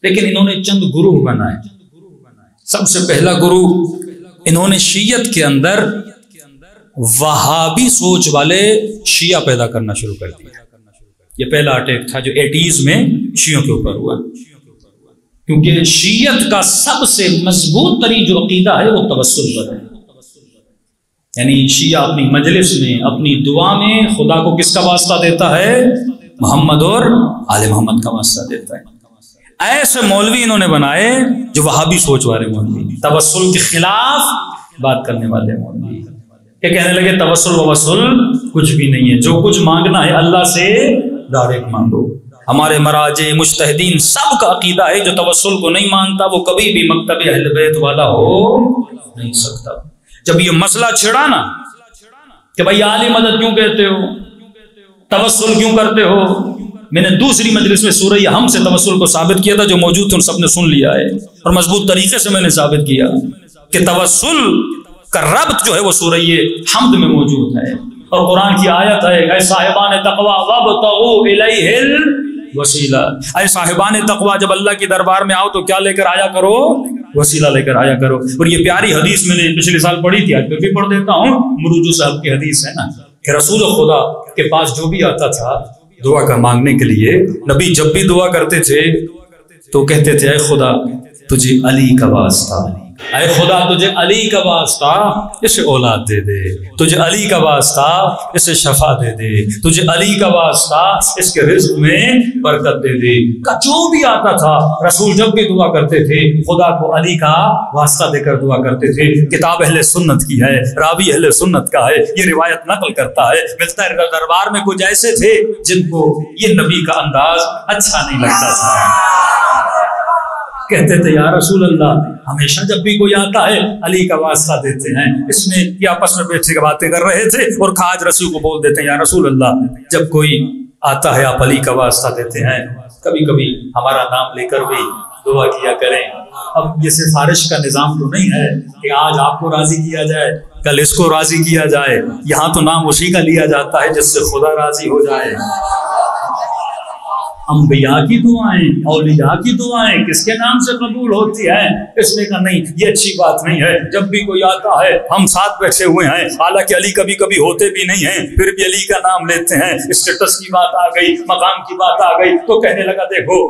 لیکن انہوں نے چند گروہ بنائے. سب سے پہلا گروہ انہوں نے شیعت کے اندر وہابی سوچ والے شیعہ پیدا کرنا شروع کر دیا. یہ پہلا اٹیک تھا جو 80s میں شیعوں کے اوپر ہوا، کیونکہ شیعت کا سب سے مضبوط ترین جو عقیدہ ہے وہ توسل پر ہے. یعنی شیعہ اپنی مجلس میں، اپنی دعا میں خدا کو کس کا واسطہ دیتا ہے؟ محمد اور آل محمد کا واسطہ دیتا ہے. ایسے مولوی انہوں نے بنائے جو وہابی سوچ والے مولوی، توسل کے خلاف بات کرنے والے مولوی، کہ کہنے لگے توسل ووسل کچھ بھی نہیں ہے، جو کچھ مانگنا ہے اللہ سے ڈائریکٹ مانگو. ہمارے مراجع مجتہدین سب کا عقیدہ ہے جو توسل کو نہیں مانتا وہ کبھی بھی مکتب اہل بیت والا ہو نہیں سکتا. جب یہ مسئلہ چھڑا نا کہ بھائی عالی مدد کیوں کہتے ہو، توسل کیوں کرتے ہو، میں نے دوسری مجلس میں سورہ ہم سے توسل کو ثابت کیا تھا، جو موجود تھے ان سب نے سن لیا ہے، اور مضبوط طریقے سے میں نے ثابت کیا کہ توسل کا ربط جو ہے وہ سورہ حمد میں موجود ہے، اور قرآن کی آیت ہے اے صاحبان تقوی وابتغوا الیہ الوسیلہ. اے صاحبان تقوی جب اللہ کی دربار میں آؤ تو کیا لے کر آیا کرو؟ وسیلہ لے کر آیا کرو. اور یہ پیاری حدیث میں نے پچھلے سال پڑھی تھی، آج پھر بھی پڑھ دیتا ہوں. مروجو صاحب کی حدیث ہے نا کہ رسول خدا کے پاس جو بھی آتا تھا دعا کا مانگنے کے لیے، نبی جب بھی دعا کرتے تھے تو کہتے تھے اے خدا تجھے علی کا واسطہ، اے خدا تجھے علی کا واسطہ اسے اولاد دے دے، تجھے علی کا واسطہ اسے شفا دے دے، تجھے علی کا واسطہ اس کے رزق میں برکت دے دے. جو بھی آتا تھا رسول جب بھی دعا کرتے تھے خدا کو علی کا واسطہ دے کر دعا کرتے تھے. کتاب اہل سنت کی ہے، راوی اہل سنت کا ہے، یہ روایت نقل کرتا ہے. ملتا ہے دربار میں کچھ ایسے تھے جن کو یہ نبی کا انداز اچھا نہیں لگتا تھا. کہتے تھے یا رسول اللہ ہمیشہ جب بھی کوئی آتا ہے علی کا واسطہ دیتے ہیں. اس میں یہ آپس میں بیٹھ کے باتیں کر رہے تھے اور کھاج رسی کو بول دیتے ہیں یا رسول اللہ جب کوئی آتا ہے آپ علی کا واسطہ دیتے ہیں، کبھی کبھی ہمارا نام لے کر بھی دعا کیا کریں. اب یہ سفارش کا نظام تو نہیں ہے کہ آج آپ کو راضی کیا جائے کل اس کو راضی کیا جائے. یہاں تو نام اسی کا لیا جاتا ہے جس سے خدا راضی ہو جائے. انبیاء کی دعائیں، اولیاء کی دعائیں کس کے نام سے قبول ہوتی ہیں؟ اس نے کہا نہیں یہ اچھی بات نہیں ہے. جب بھی کوئی آتا ہے ہم ساتھ بیٹھے ہوئے ہیں، حالانکہ علی کبھی کبھی ہوتے بھی نہیں ہیں، پھر بھی علی کا نام لیتے ہیں. اسٹیٹس کی بات آ گئی، مقام کی بات آ گئی تو کہنے لگا دیکھو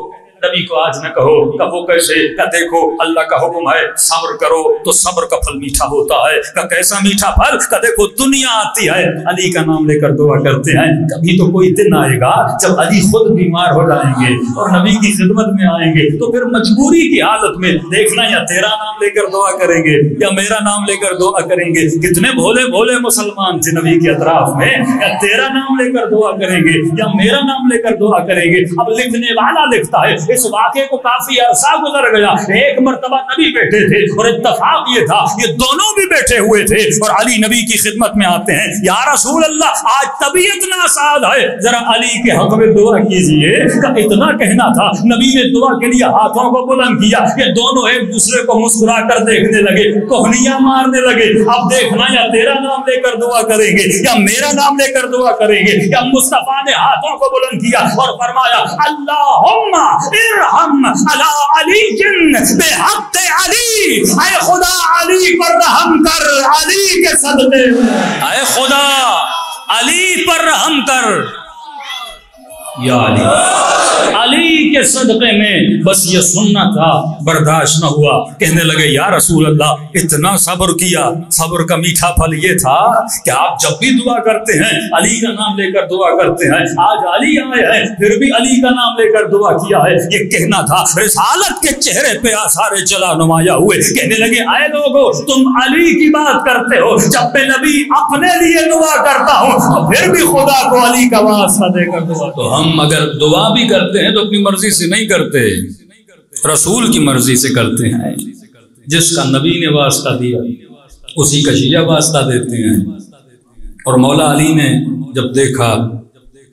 نبی کو آج نہ کہو، کہو کیسے؟ کہ دیکھو اللہ کا حکم ہے صبر کرو تو صبر کا پھل میٹھا ہوتا ہے. کہ کیسا میٹھا پھل؟ کہ دیکھو دنیا آتی ہے علی کا نام لے کر دعا کرتے ہیں، کبھی تو کوئی دن آئے گا جب علی خود بیمار ہو جائیں گے اور نبی کی خدمت میں آئیں گے تو پھر مجبوری کی حالت میں دیکھنا یا تیرا نام لے کر دعا کریں گے یا میرا نام لے کر دعا کریں گے. کتنے بھولے بھولے مسلمان تھے نبی کے اطراف میں، یا تیرا نام لے کر دعا کریں گے یا میرا نام لے کر دعا کریں گے. اب لکھنے والا لکھتا ہے اس واقعے کو کافی عرصہ گزر گیا، ایک مرتبہ نبی بیٹھے تھے اور اتفاق یہ تھا یہ دونوں بھی بیٹھے ہوئے تھے اور علی نبی کی خدمت میں آتے ہیں. یا رسول اللہ آج طبیعت ناساز ہے، ذرا علی کے حق میں دعا کیجئے. اتنا کہنا تھا نبی نے دعا کے لیے ہاتھوں کو بلند کیا کہ دونوں ایک دوسرے کو مسکرا کر دیکھنے لگے، کوہنیاں مارنے لگے. اب دیکھنا یا تیرا نام لے کر دعا کریں گے یا میرا نام لے کر دعا کریں گے. یا مصطفیٰ نے ہاتھوں کو بلند کیا اور فرمایا اللہم ارحم علی علی بحق علی، اے خدا علی پر رحم کر، علی کے صدقے اے خدا علی پر رحم کر یا علی. علی کے صدقے میں بس یہ سننا تھا، برداشت نہ ہوا. کہنے لگے یا رسول اللہ اتنا صبر کیا، صبر کا میٹھا پھل یہ تھا کہ آپ جب بھی دعا کرتے ہیں علی کا نام لے کر دعا کرتے ہیں. آج علی آئے ہیں پھر بھی علی کا نام لے کر دعا کیا ہے. یہ کہنا تھا. رسالت کے چہرے پہ آثار جلا نمایاں ہوئے. کہنے لگے اے لوگو تم علی کی بات کرتے ہو، جب میں نبی اپنے لیے دعا کرتا ہوں تو پھر بھی خدا کو علی کا واسطہ دے کر دعا. تو ہم اگر دعا بھی کرتے ہیں تو اپنی مرضی سے نہیں کرتے، رسول کی مرضی سے کرتے ہیں. جس کا نبی نے واسطہ دیا اسی کا شیعہ واسطہ دیتے ہیں. اور مولا علی نے جب دیکھا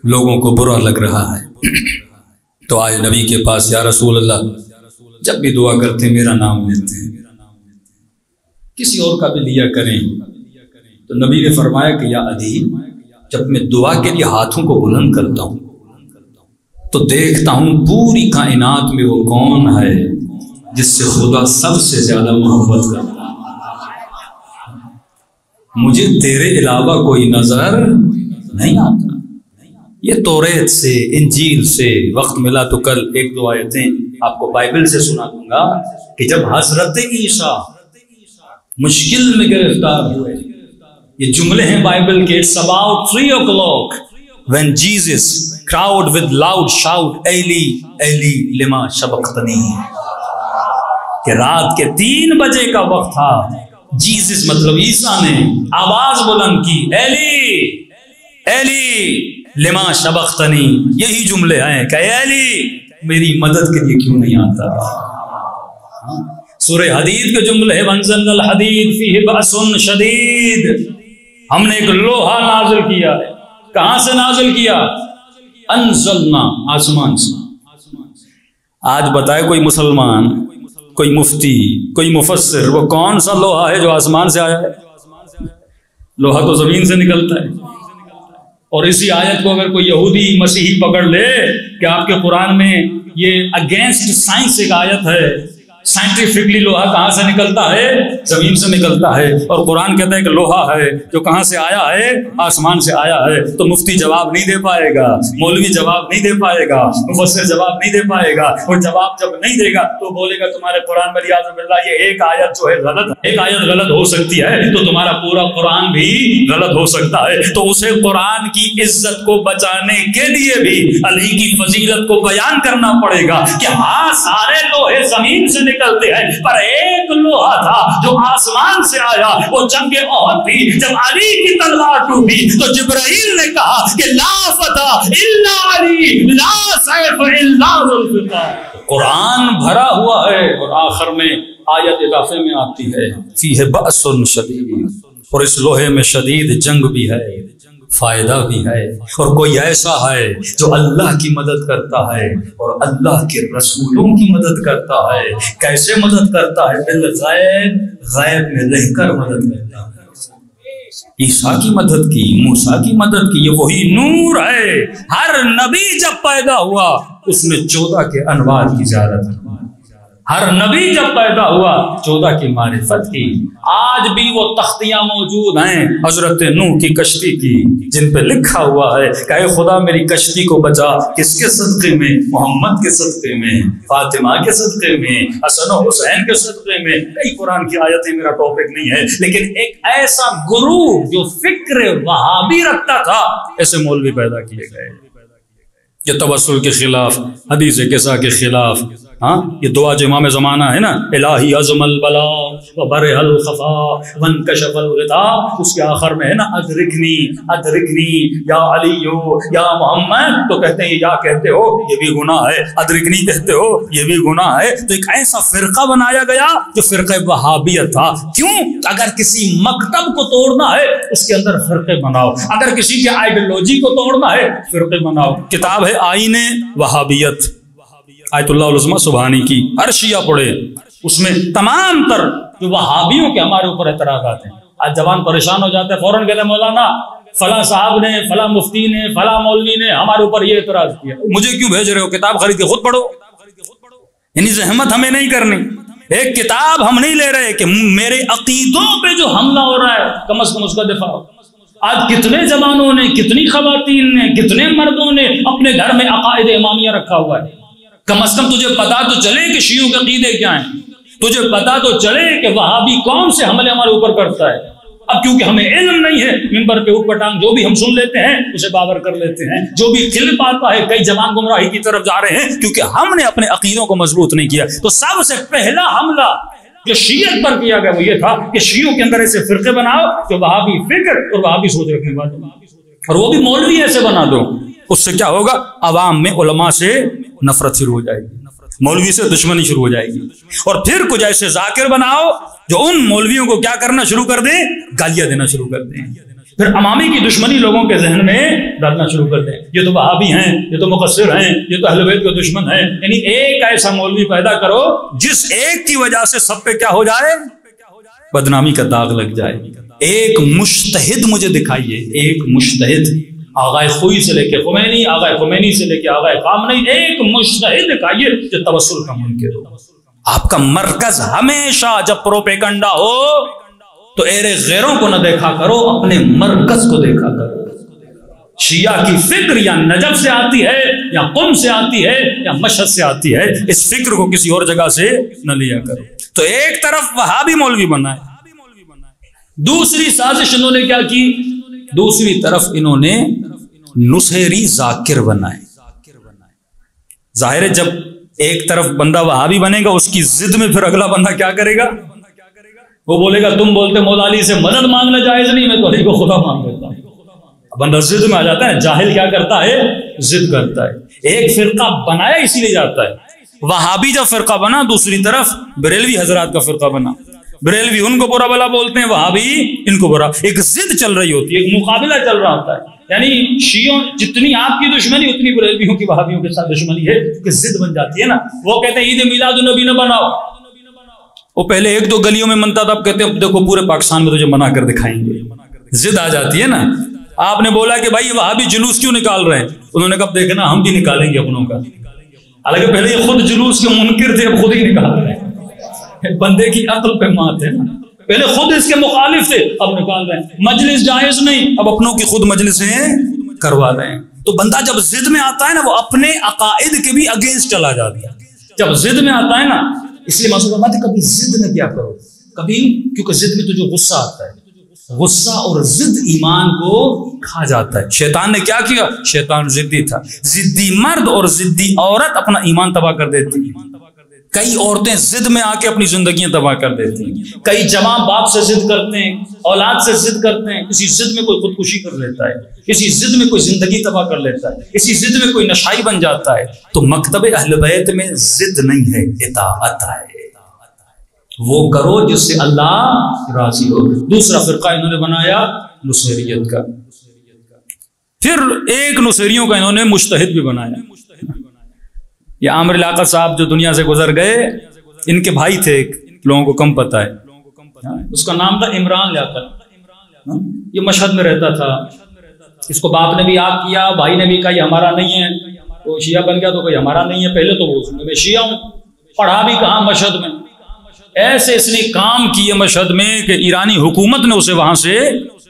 لوگوں کو برا لگ رہا ہے تو آئے نبی کے پاس، یا رسول اللہ جب بھی دعا کرتے میرا نام لیتے ہیں، کسی اور کا بھی لیا کریں. تو نبی نے فرمایا کہ یا علی جب میں دعا کے لیے ہاتھوں کو بلند کرتا ہوں تو دیکھتا ہوں پوری کائنات میں وہ کون ہے جس سے خدا سب سے زیادہ محبت کرتا ہے۔ مجھے تیرے علاوہ کوئی نظر نہیں آتا۔ یہ توریت سے، انجیل سے، وقت ملا تو کل ایک دو آیتیں آپ کو بائبل سے سنا دوں گا کہ جب حضرت عیسیٰ مشکل میں گرفتار ہوئے، یہ جملے ہیں بائبل کے، it's about 3 o'clock when Jesus cried with loud shout Eli Eli lema sabaqtani، کہ رات کے 3 بجے کا وقت تھا، جیزس مطلب عیسیٰ نے آواز بلند کی، ایلی ایلی لما شبختنی، یہی جملے ہیں کہ ایلی میری مدد کے لیے کیوں نہیں آتا۔ سورہ حدید کے جملے ہیں، وانزلنا الحدید فیہ بأس شدید، ہم نے ایک لوہا نازل کیا ہے۔ کہاں سے نازل کیا؟ انزلنا، آسمان سے۔ آج بتائے کوئی مسلمان، کوئی مفتی، کوئی مفسر، وہ کون سا لوہا ہے جو آسمان سے آیا ہے؟ لوہا تو زمین سے نکلتا ہے۔ اور اسی آیت کو اگر کوئی یہودی مسیحی پکڑ لے کہ آپ کے قرآن میں یہ اگینسٹ سائنس ایک آیت ہے، سائنٹیفکلی لوہا کہاں سے نکلتا ہے؟ زمین سے نکلتا ہے، اور قرآن کہتا ہے کہ لوہا ہے جو کہاں سے آیا ہے؟ آسمان سے آیا ہے، تو مفتی جواب نہیں دے پائے گا، مولوی جواب نہیں دے پائے گا، مفسر جواب نہیں دے پائے گا، اور جواب جب نہیں دے گا تو بولے گا تمہارے قرآن میں والعیاذ باللہ یہ ایک آیت جو ہے غلط ہے، ایک آیت غلط ہو سکتی ہے تو تمہارا پورا قرآن بھی غلط ہو سکتا ہے۔ تو اسے قرآن کی عزت کو بچانے کے لیے بھی علی کی فضیلت کو بیان کرنا پڑے گا کہ ہاں سارے لوہے زمین سے نکلتے ہیں، پر ایک لوہا تھا جو آسمان سے آیا، وہ جنگ احد بھی جب علی کی تلوار ٹوٹی تو جبرائیل نے کہا کہ لا فتح الا علی، لا سیف الا ذو الفقار۔ قرآن بھرا ہوا ہے، اور آخر میں آیت اضافے میں آتی ہے فیہ بأس شدید، اور اس لوہے میں شدید جنگ بھی ہے، فائدہ بھی ہے، اور کوئی ایسا ہے جو اللہ کی مدد کرتا ہے اور اللہ کے رسولوں کی مدد کرتا ہے۔ کیسے مدد کرتا ہے؟ بالغیب، غیب میں رہ کر مدد کرتا ہے۔ عیسیٰ کی مدد کی، موسیٰ کی مدد کی، یہ وہی نور ہے۔ ہر نبی جب پیدا ہوا اس میں 14 کے انوار کی زیارت ہے، ہر نبی جب پیدا ہوا 14 کی معرفت کی۔ آج بھی وہ تختیاں موجود ہیں حضرت نوح کی کشتی کی، جن پہ لکھا ہوا ہے کہ اے خدا میری کشتی کو بچا، کس کے صدقے میں؟ محمد کے صدقے میں، فاطمہ کے صدقے میں، حسن و حسین کے صدقے میں۔ کئی قرآن کی آیتیں میرا ٹاپک نہیں ہے، لیکن ایک ایسا گروہ جو فکر وہابی رکھتا تھا، ایسے مولوی پیدا کیے گئے، یہ توسل کے خلاف، حدیث قصہ کے خلاف۔ ہاں یہ دعا جو امام زمانہ ہے نا، الہی عظم البلا وبرح الخفا وانکشف الغطاء، اس کے آخر میں ہے نا ادرکنی ادرکنی یا علیو یا محمد، تو کہتے ہیں یا کہتے ہو یہ بھی گناہ ہے، ادرکنی کہتے ہو یہ بھی گناہ ہے۔ تو ایک ایسا فرقہ بنایا گیا جو فرقہ وہابیت تھا۔ کیوں؟ اگر کسی مکتب کو توڑنا ہے اس کے اندر فرقے بناؤ، اگر کسی کی آئیڈیالوجی کو توڑنا ہے فرقے بناؤ۔ کتاب ہے آئین وہابیت، آیت اللہ العظمہ سبحانی کی، ہر شیعہ پڑھے، اس میں تمام تر جو وہابیوں کے ہمارے اوپر اعتراضات ہیں۔ آج جوان پریشان ہو جاتے ہیں، فوراً کہتے ہیں مولانا فلاں صاحب نے، فلاں مفتی نے، فلاں مولوی نے ہمارے اوپر یہ اعتراض کیا، مجھے کیوں بھیج رہے ہو؟ کتاب خرید کے خود پڑھو، یعنی زحمت ہمیں نہیں کرنی۔ ایک کتاب ہم نہیں لے رہے کہ میرے عقیدوں پہ جو حملہ ہو رہا ہے کم از کم اس کا دفاع ہو۔ آج کتنے جوانوں نے، کتنی خواتین نے، کتنے مردوں نے اپنے گھر میں عقائد امامیہ رکھا ہوا ہے۔ کم از کم تجھے پتا تو چلے کہ شیعوں کے عقیدے کیا ہیں، تجھے پتا تو چلے کہ وہابی کون سے حملے ہمارے اوپر کرتا ہے۔ اب کیونکہ ہمیں علم نہیں ہے، منبر پہ اوپر ٹانگ جو بھی ہم سن لیتے ہیں اسے باور کر لیتے ہیں، جو بھی کلپ آتا ہے کئی جوان گمراہی کی طرف جا رہے ہیں کیونکہ ہم نے اپنے عقیدوں کو مضبوط نہیں کیا۔ تو سب سے پہلا حملہ جو شیعت پر کیا گیا وہ یہ تھا کہ شیعوں کے اندر ایسے فرقے بناؤ جو وہابی فکر اور وہابی سوچ رکھنے والے، اور وہ بھی مولوی ایسے بنا دو۔ اس سے کیا ہوگا؟ عوام میں علماء سے نفرت شروع ہو جائے گی، مولوی سے دشمنی شروع ہو جائے گی، اور پھر کچھ ایسے ذاکر بناؤ جو ان مولویوں کو کیا کرنا شروع کر دیں؟ گالیاں دینا شروع کر دیں، پھر امامی کی دشمنی لوگوں کے ذہن میں ڈالنا شروع کر دیں، یہ تو وہابی ہیں، یہ تو مقصر ہیں، یہ تو اہل بیت کے دشمن ہیں۔ یعنی ایک ایسا مولوی پیدا کرو جس ایک کی وجہ سے سب پہ کیا ہو جائے؟ بدنامی کا داغ لگ جائے۔ ایک مجتہد مجھے دکھائیے، ایک مجتہد آغائے خوئی سے لے کے خمینی، آغائے خمینی سے لے کے آغائے خامنئی، ایک مجتہد کا یہ جو توسل کا منکر ہو۔ آپ کا مرکز ہمیشہ جب پروپیگنڈا ہو تو ایرے غیروں کو نہ دیکھا کرو، اپنے مرکز کو دیکھا کرو۔ شیعہ کی فکر یا نجف سے آتی ہے یا قم سے آتی ہے یا مشہد سے آتی ہے، اس فکر کو کسی اور جگہ سے نہ لیا کرو۔ تو ایک طرف وہابی مولوی بنائے، دوسری سازش انہوں نے کیا کی، دوسری طرف انہوں نے نصیری ذاکر بنائے۔ ظاہر ہے جب ایک طرف بندہ وہابی بنے گا، اس کی ضد میں پھر اگلا بندہ کیا کرے گا، وہ بولے گا تم بولتے مولا علی سے مدد مانگنا جائز نہیں، میں تو علی کو خدا مان لیتا ہوں۔ بندہ ضد میں آ جاتا ہے، جاہل کیا کرتا ہے، ضد کرتا ہے۔ ایک فرقہ بنایا اسی لیے جاتا ہے، وہابی جب فرقہ بنا، دوسری طرف بریلوی حضرات کا فرقہ بنا، بریلوی ان کو برا بلا بولتے ہیں، وہابی ان کو برا، ایک ضد چل رہی ہوتی ہے، ایک مقابلہ چل رہا ہوتا ہے۔ یعنی شیعوں جتنی آپ کی دشمنی اتنی بریلویوں کی وہابیوں کے ساتھ دشمنی ہے، کہ ضد بن جاتی ہے نا۔ وہ کہتے ہیں عید میلاد النبی نہ بناؤ، وہ پہلے ایک دو گلیوں میں منتا تھا، اب کہتے ہیں اب دیکھو پورے پاکستان میں تجھے منا کر دکھائیں گے، ضد آ جاتی ہے نا۔ آپ نے بولا کہ بھائی وہابی جلوس کیوں نکال رہے ہیں، انہوں نے کہا دیکھنا ہم بھی نکالیں گے اپنوں کا، حالانکہ پہلے یہ خود جلوس کے منکر تھے، اب خود ہی نکال رہے ہیں۔ بندے کی عقل پہ مات ہے نا، پہلے خود اس کے مخالف تھے، اب نکال رہے ہیں۔ مجلس جائز نہیں، اب اپنوں کی خود مجلسیں کروا رہے ہیں۔ تو بندہ جب ضد میں آتا ہے نا، وہ اپنے عقائد کے بھی اگینسٹ چلا جاتا ہے۔ جب ضد میں آتا ہے نا، اس لیے معصوم فرماتے کبھی ضد میں کیا کرو، کبھی، کیونکہ ضد میں تو جو غصہ آتا ہے، غصہ اور ضد ایمان کو کھا جاتا ہے۔ شیطان نے کیا کیا، شیطان ضدی تھا، ضدی مرد اور ضدی عورت اپنا ایمان تباہ کر دیتی ہیں۔ کئی عورتیں ضد میں آ کے اپنی زندگیاں تباہ کر دیتی ہیں، کئی جوان باپ سے ضد کرتے ہیں، اولاد سے ضد کرتے ہیں، کسی ضد میں کوئی خودکشی کر لیتا ہے، کسی ضد میں کوئی زندگی تباہ کر لیتا ہے، کسی ضد میں کوئی نشائی بن جاتا ہے۔ تو مکتب اہل بیت میں ضد نہیں ہے، اطاعت ہے، وہ کرو جس سے اللہ راضی ہو۔ دوسرا فرقہ انہوں نے بنایا نصیریت کا، پھر ایک نصیریوں کا انہوں نے مجتہد بھی بنایا۔ یہ عامر لیاقت صاحب جو دنیا سے گزر گئے، ان کے بھائی تھے، ایک لوگوں کو کم پتہ ہے، اس کا نام تھا عمران لیاقت، یہ مشہد میں رہتا تھا۔ اس کو باپ نے بھی آگ کیا، بھائی نے بھی کہا یہ ہمارا نہیں ہے، وہ شیعہ بن گیا تو کوئی ہمارا نہیں ہے۔ پہلے تو وہ میں شیعہ ہوں، پڑھا بھی کہاں مشہد میں، ایسے اس نے کام کیے مشہد میں کہ ایرانی حکومت نے اسے وہاں سے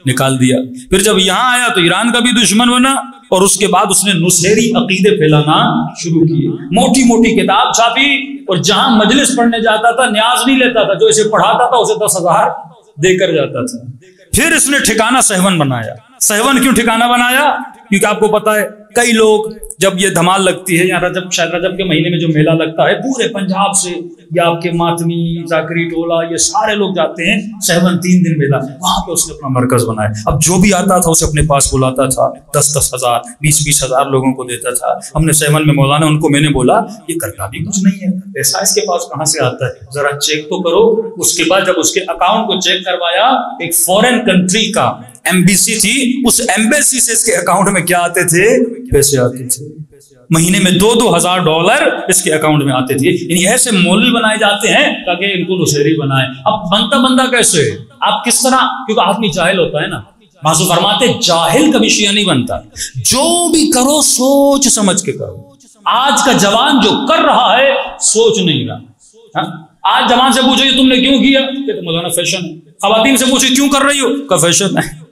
نکال دیا۔ پھر جب یہاں آیا تو ایران کا بھی دشمن بنا، اور اس کے بعد اس نے نصیری عقیدے پھیلانا شروع کیے، موٹی موٹی کتاب چھاپی، اور جہاں مجلس پڑھنے جاتا تھا نیاز نہیں لیتا تھا، جو اسے پڑھاتا تھا اسے 10,000 دے کر جاتا تھا۔ پھر اس نے ٹھکانہ سہون بنایا۔ سہون کیوں ٹھکانہ بنایا؟ کیونکہ آپ کو پتا ہے کئی لوگ جب یہ دھمال لگتی ہے یا رجب، شاید رجب کے مہینے میں جو میلہ لگتا ہے، پورے پنجاب سے یا آپ کے ماتمی، ذاکری ٹولہ، یہ سارے لوگ جاتے ہیں سہون 3 دن میلہ، وہاں پہ اس نے اپنا مرکز بنایا۔ اب جو بھی آتا تھا اسے اپنے پاس بلاتا تھا، 10-10 ہزار 20-20 ہزار لوگوں کو دیتا تھا۔ ہم نے سہون میں مولانا ان کو میں نے بولا یہ کرتا بھی کچھ نہیں ہے، پیسہ اس کے پاس کہاں سے آتا ہے، ذرا چیک تو کرو۔ اس کے بعد جب اس کے اکاؤنٹ کو چیک کروایا، ایک فورن کنٹری کا ایمبیسی تھی، اس ایمبیسی سے اس کے اکاؤنٹ میں کیا آتے تھے، پیسے آتے تھے، مہینے میں $2,000 اس کے اکاؤنٹ میں آتے تھے۔ یعنی ایسے مولوی بنائے جاتے ہیں تاکہ ان کو نصیری بنائے۔ اب بنتا بندہ کیسے، آپ کس طرح، کیونکہ آدمی جاہل ہوتا ہے نا، معصوم فرماتے جاہل کبھی شیعہ نہیں بنتا، جو بھی کرو سوچ سمجھ کے کرو۔ آج کا جوان جو کر رہا ہے سوچ نہیں رہا۔ آج جوان سے پوچھو تم نے کیوں کیا، کہ مولانا فیشن ہے۔ خواتین سے پوچھو کیوں کر رہی ہو، کا فیشن ہے۔